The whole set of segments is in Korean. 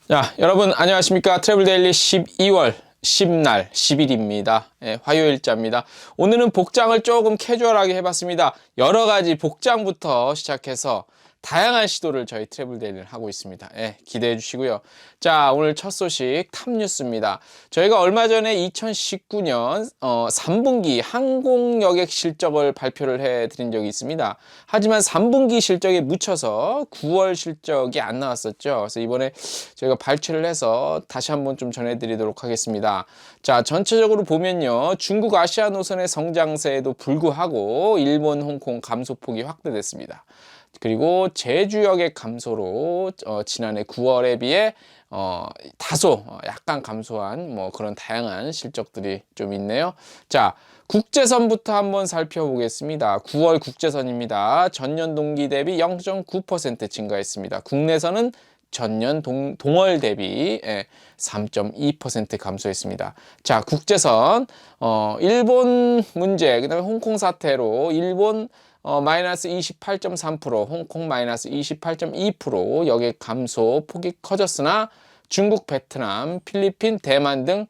자, 여러분 안녕하십니까? 트래블데일리 12월 10날 10일입니다. 예, 화요일자입니다. 오늘은 복장을 조금 캐주얼하게 해봤습니다. 여러 가지 복장부터 시작해서 다양한 시도를 저희 트래블데일리는 하고 있습니다. 예, 기대해 주시고요. 자, 오늘 첫 소식 탑뉴스입니다. 저희가 얼마 전에 2019년 3분기 항공여객 실적을 발표를 해드린 적이 있습니다. 하지만 3분기 실적에 묻혀서 9월 실적이 안 나왔었죠. 그래서 이번에 저희가 발췌를 해서 다시 한번 좀 전해드리도록 하겠습니다. 자, 전체적으로 보면요. 중국 아시아 노선의 성장세에도 불구하고 일본, 홍콩 감소폭이 확대됐습니다. 그리고 제주 여객 감소로 지난해 9월에 비해 다소 약간 감소한 그런 다양한 실적들이 좀 있네요. 자, 국제선부터 한번 살펴보겠습니다. 9월 국제선입니다. 전년 동기 대비 0.9% 증가했습니다. 국내선은 전년 동월 대비 3.2% 감소했습니다. 자, 국제선 일본 문제, 그다음에 홍콩 사태로 일본 마이너스 28.3%, 홍콩 마이너스 28.2% 여객 감소 폭이 커졌으나 중국, 베트남, 필리핀, 대만 등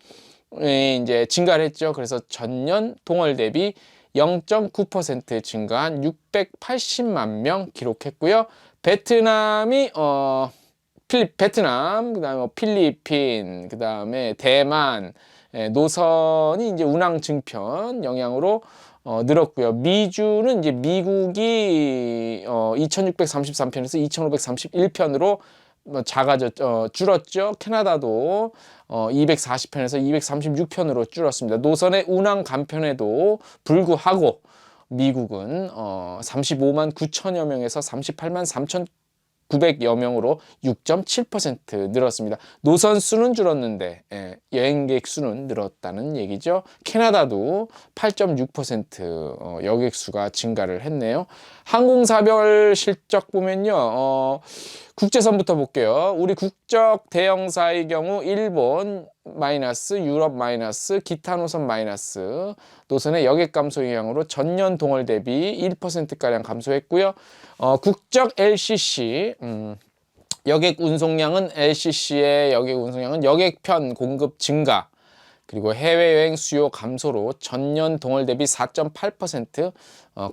이제 증가를 했죠. 그래서 전년 동월 대비 0.9% 증가한 680만 명 기록했고요. 베트남이 베트남, 그다음에 필리핀, 그다음에 대만 노선이 이제 운항 증편 영향으로 늘었고요. 미주는 이제 미국이 2633편에서 2531편으로 줄었죠. 캐나다도 240편에서 236편으로 줄었습니다. 노선의 운항 간편에도 불구하고 미국은 35만 9천여 명에서 38만 3,900여 명으로 6.7% 늘었습니다. 노선 수는 줄었는데 여행객 수는 늘었다는 얘기죠. 캐나다도 8.6% 여객 수가 증가를 했네요. 항공사별 실적 보면요. 국제선부터 볼게요. 우리 국적 대형사의 경우 일본 마이너스, 유럽 마이너스, 기타 노선 마이너스, 노선의 여객 감소 영향으로 전년 동월 대비 1%가량 감소했고요. 국적 LCC, 여객 운송량은 LCC의 여객 운송량은 여객편 공급 증가, 그리고 해외여행 수요 감소로 전년 동월 대비 4.8%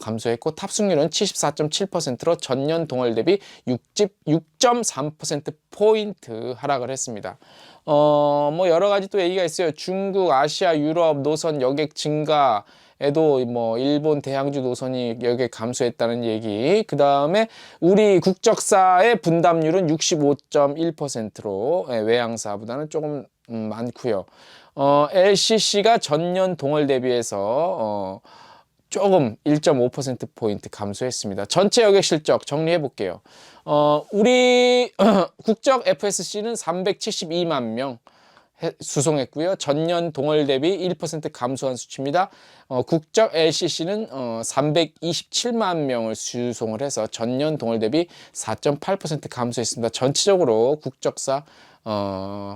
감소했고, 탑승률은 74.7%로 전년 동월 대비 6.3%포인트 하락을 했습니다. 여러 가지 또 얘기가 있어요. 중국, 아시아, 유럽 노선 여객 증가, 에도 일본 대항주 노선이 여객 감소했다는 얘기. 그 다음에 우리 국적사의 분담률은 65.1%로 외항사보다는 조금 많고요. LCC가 전년 동월 대비해서 조금 1.5%포인트 감소했습니다. 전체 여객 실적 정리해 볼게요. 우리 국적 FSC는 372만 명 수송했고요. 전년 동월 대비 1% 감소한 수치입니다. 국적 LCC는 327만 명을 수송을 해서 전년 동월 대비 4.8% 감소했습니다. 전체적으로 국적사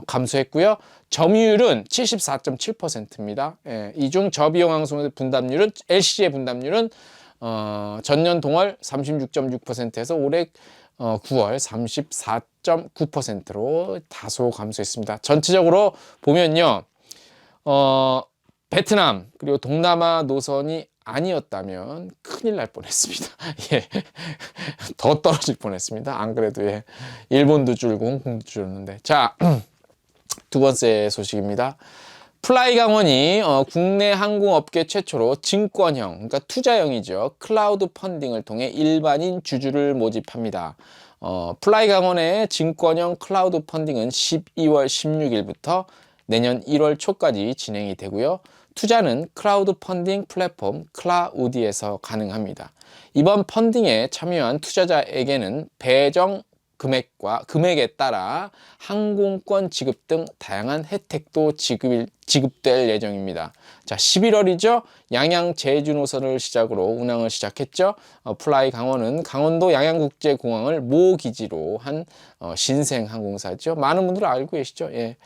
감소했고요. 점유율은 74.7%입니다. 이중 저비용 항공의 분담률은 LCC의 분담률은 전년 동월 36.6%에서 올해 9월 34.9%로 다소 감소했습니다. 전체적으로 보면요, 베트남 그리고 동남아 노선이 아니었다면 큰일 날 뻔했습니다. 예, 더 떨어질 뻔했습니다. 안 그래도 일본도 줄고 홍콩도 줄었는데. 자, 두 번째 소식입니다. 플라이강원이 국내 항공업계 최초로 증권형, 그러니까 투자형이죠. 클라우드 펀딩을 통해 일반인 주주를 모집합니다. 플라이강원의 증권형 클라우드 펀딩은 12월 16일부터 내년 1월 초까지 진행이 되고요. 투자는 클라우드 펀딩 플랫폼 클라우디에서 가능합니다. 이번 펀딩에 참여한 투자자에게는 배정 금액에 따라 항공권 지급 등 다양한 혜택도 지급될 예정입니다. 자, 11월이죠. 양양 제주 노선을 시작으로 운항을 시작했죠. 플라이 강원은 강원도 양양국제공항을 모기지로 한 신생 항공사죠. 많은 분들 알고 계시죠. 예.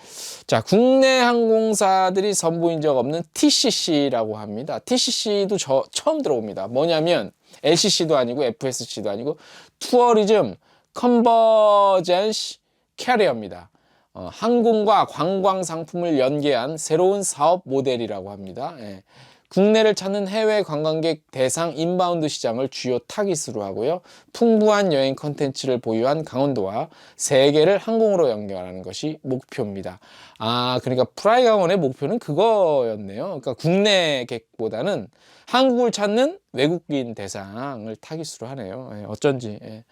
자, 국내 항공사들이 선보인 적 없는 TCC라고 합니다. TCC도 처음 들어옵니다. 뭐냐면 LCC도 아니고 FSC도 아니고 투어리즘 컨버전시 캐리어입니다. 항공과 관광 상품을 연계한 새로운 사업 모델이라고 합니다. 예. 국내를 찾는 해외 관광객 대상 인바운드 시장을 주요 타깃으로 하고요. 풍부한 여행 컨텐츠를 보유한 강원도와 세계를 항공으로 연결하는 것이 목표입니다. 아, 그러니까 프라이 강원의 목표는 그거였네요. 그러니까 국내객보다는 한국을 찾는 외국인 대상을 타깃으로 하네요. 예, 어쩐지. 예.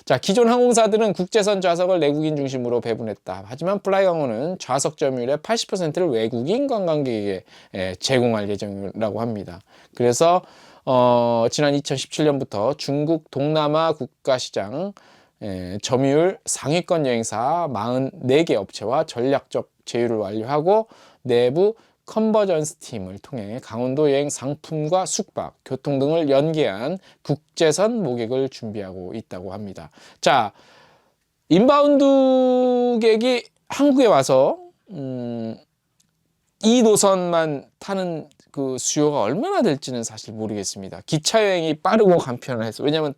자, 기존 항공사들은 국제선 좌석을 내국인 중심으로 배분했다. 하지만 플라이 강원은 좌석 점유율의 80%를 외국인 관광객에게 제공할 예정이라고 합니다. 그래서 지난 2017년부터 중국 동남아 국가시장 점유율 상위권 여행사 44개 업체와 전략적 제휴를 완료하고 내부 컨버전스 팀을 통해 강원도 여행 상품과 숙박, 교통 등을 연계한 국제선 모객을 준비하고 있다고 합니다. 자, 인바운드객이 한국에 와서 이 노선만 타는 그 수요가 얼마나 될지는 사실 모르겠습니다. 기차 여행이 빠르고 간편해서, 왜냐하면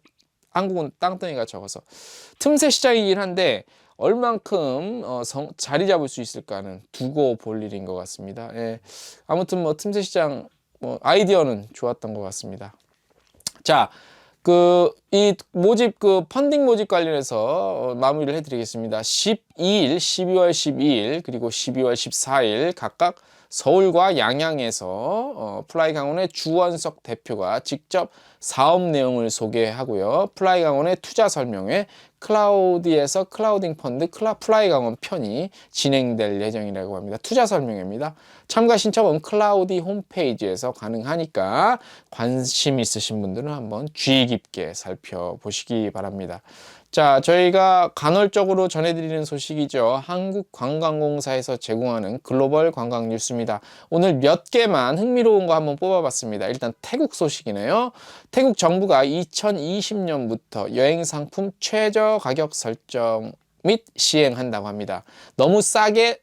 한국은 땅덩이가 적어서 틈새 시장이긴 한데 얼만큼 자리 잡을 수 있을까는 두고 볼 일인 것 같습니다. 예. 아무튼 뭐 틈새 시장 아이디어는 좋았던 것 같습니다. 자, 이 모집 펀딩 모집 관련해서 마무리를 해드리겠습니다. 12일, 12월 12일 그리고 12월 14일 각각 서울과 양양에서 플라이 강원의 주원석 대표가 직접 사업 내용을 소개하고요. 플라이 강원의 투자 설명회 클라우디에서 클라우딩 펀드 플라이 강원 편이 진행될 예정이라고 합니다. 투자 설명회입니다. 참가 신청은 클라우디 홈페이지에서 가능하니까 관심 있으신 분들은 한번 주의 깊게 살펴보시기 바랍니다. 자, 저희가 간헐적으로 전해드리는 소식이죠. 한국관광공사에서 제공하는 글로벌 관광 뉴스입니다. 오늘 몇 개만 흥미로운 거 한번 뽑아봤습니다. 일단 태국 소식이네요. 태국 정부가 2020년부터 여행 상품 최저 가격 설정 및 시행한다고 합니다. 너무 싸게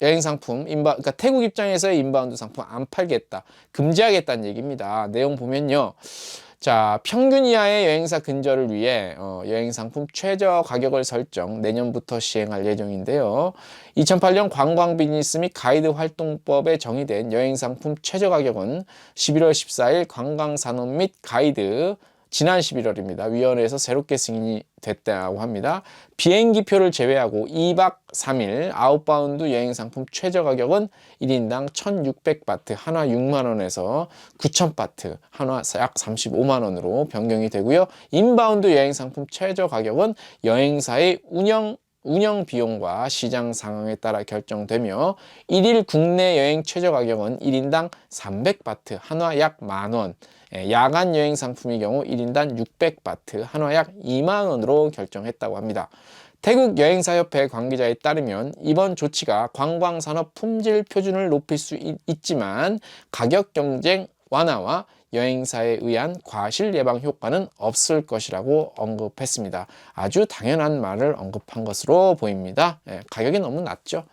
여행 상품, 그러니까 태국 입장에서의 인바운드 상품 안 팔겠다, 금지하겠다는 얘기입니다. 내용 보면요. 자, 평균 이하의 여행사 근절을 위해 여행 상품 최저 가격을 설정 내년부터 시행할 예정인데요. 2008년 관광 비즈니스 및 가이드 활동법에 정의된 여행 상품 최저 가격은 11월 14일 관광산업 및 가이드 지난 11월입니다. 위원회에서 새롭게 승인이 됐다고 합니다. 비행기표를 제외하고 2박 3일 아웃바운드 여행 상품 최저 가격은 1인당 1,600바트, 한화 6만 원에서 9,000바트, 한화 약 35만 원으로 변경이 되고요. 인바운드 여행 상품 최저 가격은 여행사의 운영 비용과 시장 상황에 따라 결정되며 1일 국내 여행 최저 가격은 1인당 300바트, 한화 약 만원, 야간 여행 상품의 경우 1인당 600바트, 한화 약 2만 원으로 결정했다고 합니다. 태국 여행사협회 관계자에 따르면 이번 조치가 관광산업 품질 표준을 높일 수 있지만 가격 경쟁 완화와 여행사에 의한 과실 예방 효과는 없을 것이라고 언급했습니다. 아주 당연한 말을 언급한 것으로 보입니다. 가격이 너무 낮죠.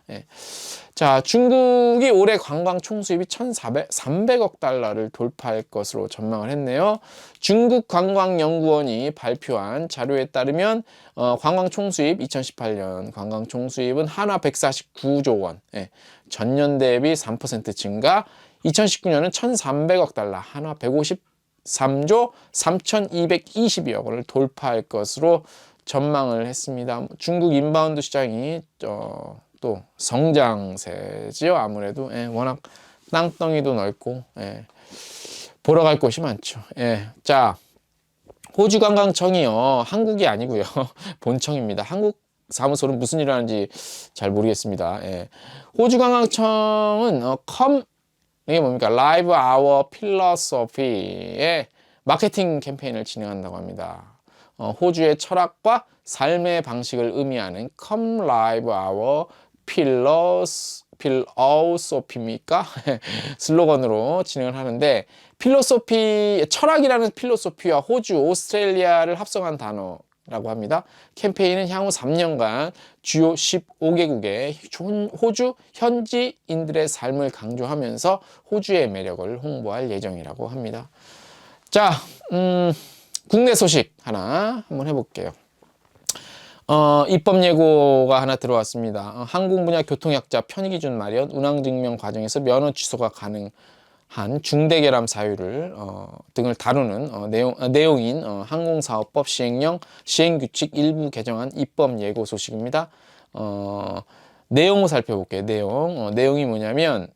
자, 중국이 올해 관광 총수입이 300억 달러를 돌파할 것으로 전망을 했네요. 중국 관광연구원이 발표한 자료에 따르면 관광 총수입 2018년 관광 총수입은 한화 149조 원, 전년 대비 3% 증가, 2019년은 1,300억 달러, 한화 153조 3,222억 원을 돌파할 것으로 전망을 했습니다. 중국 인바운드 시장이 또 성장세지요. 아무래도 워낙 땅덩이도 넓고 보러 갈 곳이 많죠. 자, 호주관광청이요, 한국이 아니고요, 본청입니다. 한국 사무소는 무슨 일을 하는지 잘 모르겠습니다. 호주관광청은 이게 뭡니까? 라이브 아워 필러소피의 마케팅 캠페인을 진행한다고 합니다. 호주의 철학과 삶의 방식을 의미하는 Come Live Our 필로소피입니까? 슬로건으로 진행을 하는데, 철학이라는 필로소피와 호주, 오스트레일리아를 합성한 단어라고 합니다. 캠페인은 향후 3년간 주요 15개국의 호주 현지인들의 삶을 강조하면서 호주의 매력을 홍보할 예정이라고 합니다. 자, 국내 소식 하나 한번 해볼게요. 입법 예고가 하나 들어왔습니다. 항공 분야 교통약자 편의 기준 마련, 운항 증명 과정에서 면허 취소가 가능한 중대결함 사유를 등을 다루는 내용인 항공사업법 시행령 시행규칙 일부 개정안 입법 예고 소식입니다. 내용을 살펴볼게요. 내용이 뭐냐면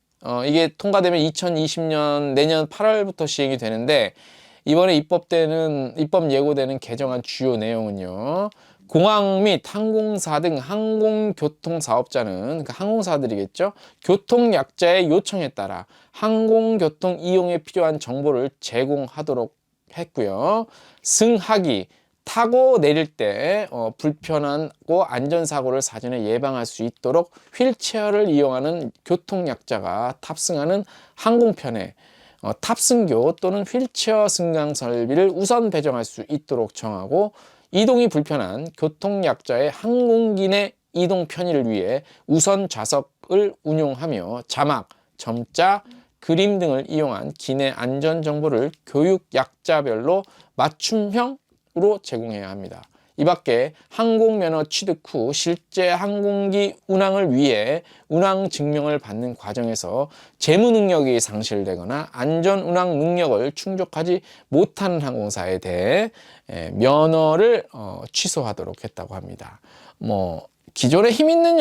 이게 통과되면 2020년 내년 8월부터 시행이 되는데, 이번에 입법 예고되는 개정안 주요 내용은요. 공항 및 항공사 등 항공교통사업자는, 그러니까 항공사들이겠죠. 교통약자의 요청에 따라 항공교통 이용에 필요한 정보를 제공하도록 했고요. 승하기, 타고 내릴 때 불편하고 안전사고를 사전에 예방할 수 있도록 휠체어를 이용하는 교통약자가 탑승하는 항공편에 탑승교 또는 휠체어 승강 설비를 우선 배정할 수 있도록 정하고, 이동이 불편한 교통약자의 항공기 내 이동 편의를 위해 우선 좌석을 운용하며 자막, 점자, 그림 등을 이용한 기내 안전 정보를 교육약자별로 맞춤형으로 제공해야 합니다. 이 밖에 항공면허 취득 후 실제 항공기 운항을 위해 운항 증명을 받는 과정에서 재무 능력이 상실되거나 안전 운항 능력을 충족하지 못하는 항공사에 대해 면허를 취소하도록 했다고 합니다. 기존에 힘 있는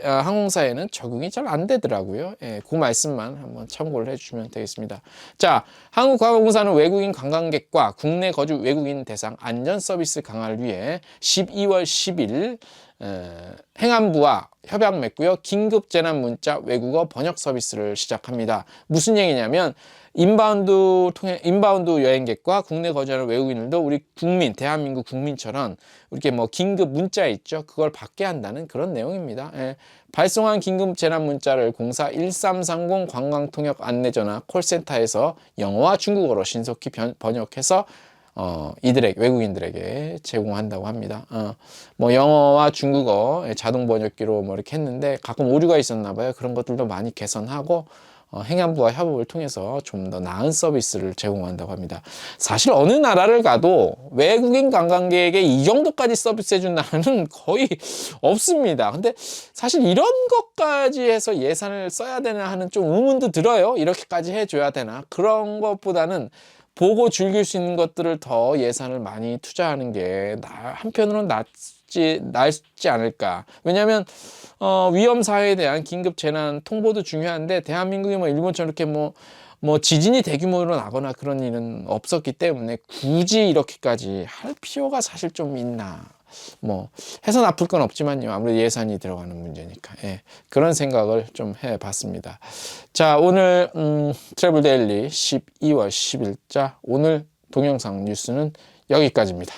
항공사에는 적용이 잘 안 되더라고요. 그 말씀만 한번 참고를 해주시면 되겠습니다. 자, 한국관광공사는 외국인 관광객과 국내 거주 외국인 대상 안전 서비스 강화를 위해 12월 10일 행안부와 협약 맺고요. 긴급 재난 문자 외국어 번역 서비스를 시작합니다. 무슨 얘기냐면 인바운드 여행객과 국내 거주하는 외국인들도 우리 국민, 대한민국 국민처럼 이렇게 긴급 문자 있죠. 그걸 받게 한다는 그런 내용입니다. 발송한 긴급 재난 문자를 공사 1330 관광통역 안내전화 콜센터에서 영어와 중국어로 신속히 번역해서 외국인들에게 제공한다고 합니다. 영어와 중국어 자동 번역기로 이렇게 했는데 가끔 오류가 있었나 봐요. 그런 것들도 많이 개선하고 행안부와 협업을 통해서 좀 더 나은 서비스를 제공한다고 합니다. 사실 어느 나라를 가도 외국인 관광객에게 이 정도까지 서비스 해준다는 거의 없습니다. 근데 사실 이런 것까지 해서 예산을 써야 되나 하는 좀 의문도 들어요. 이렇게까지 해줘야 되나? 그런 것보다는 보고 즐길 수 있는 것들을 더 예산을 많이 투자하는 게 한편으로는 낫지 않을까. 왜냐하면 위험 사회에 대한 긴급 재난 통보도 중요한데, 대한민국이 일본처럼 이렇게 지진이 대규모로 나거나 그런 일은 없었기 때문에 굳이 이렇게까지 할 필요가 사실 좀 있나. 해서 나쁠 건 없지만요. 아무래도 예산이 들어가는 문제니까. 그런 생각을 좀 해봤습니다. 자, 오늘 트래블 데일리 12월 10일자 오늘 동영상 뉴스는 여기까지입니다.